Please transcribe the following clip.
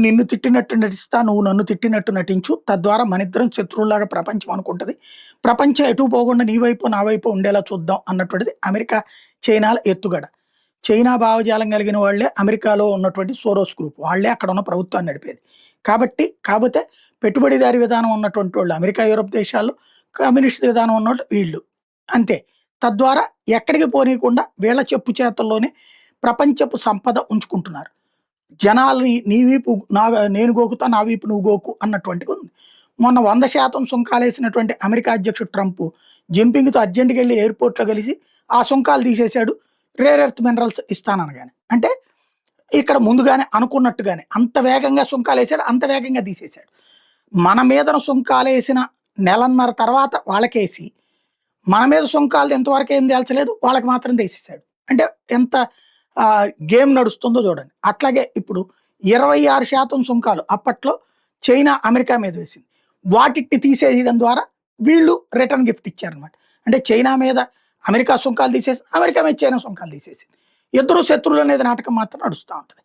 నిన్ను తిట్టినట్టు నటిస్తా, నువ్వు నన్ను తిట్టినట్టు నటించు. తద్వారా మనిద్దరం శత్రువుల్లాగా ప్రపంచం అనుకుంటది. ప్రపంచం ఎటు పోకుండా నీ వైపు, నా వైపు ఉండేలా చూద్దాం అన్నటువంటిది అమెరికా, చైనాల ఎత్తుగడ. చైనా భావజాలం కలిగిన వాళ్ళే అమెరికాలో ఉన్నటువంటి సోరోస్ గ్రూప్. వాళ్ళే అక్కడ ఉన్న ప్రభుత్వాన్ని నడిపేది. కాపోతే పెట్టుబడిదారీ విధానం ఉన్నటువంటి వాళ్ళు అమెరికా, యూరప్ దేశాల్లో, కమ్యూనిస్ట్ విధానం ఉన్నోళ్ళు వీళ్ళు. అంతే. తద్వారా ఎక్కడికి పోనీయకుండా వీళ్ళ చెప్పు చేతల్లోనే ప్రపంచపు సంపద ఉంచుకుంటున్నారు. జనాల్ని నీ వీపు నేను గోకుతా, నా వీపు నువ్వు గోకు అన్నటువంటిది ఉంది. మొన్న 100% సుంకాలేసినటువంటి అమెరికా అధ్యక్షుడు ట్రంప్ జిన్పింగ్‌తో అర్జెంట్‌గా వెళ్లి ఎయిర్‌పోర్ట్‌లో కలిసి ఆ సుంకాలు తీసేశాడు. రేర్ ఎర్త్ మినరల్స్ ఇస్తాననగానే. అంటే ఇక్కడ ముందుగానే అనుకున్నట్టుగానే అంత వేగంగా సుంకాలేసాడు, అంత వేగంగా తీసేశాడు. మన మీదన సుంకాలేసిన నెలన్నర తర్వాత వాళ్ళకేసి, మన మీద సుంకాలు ఎంతవరకు ఏం తేల్చలేదు, వాళ్ళకి మాత్రం తీసేశాడు. అంటే ఎంత గేమ్ నడుస్తుందో చూడండి. అట్లాగే ఇప్పుడు 26% సుంకాలు అప్పట్లో చైనా అమెరికా మీద వేసింది. వాటిని తీసేయడం ద్వారా వీళ్ళు రిటర్న్ గిఫ్ట్ ఇచ్చారనమాట. అంటే చైనా మీద అమెరికా సుంకాలు తీసేసి, అమెరికా మీద చైనా సుంకాలు తీసేసింది. ఇద్దరు శత్రువులు అనేది నాటకం మాత్రం నడుస్తూ ఉంటుంది.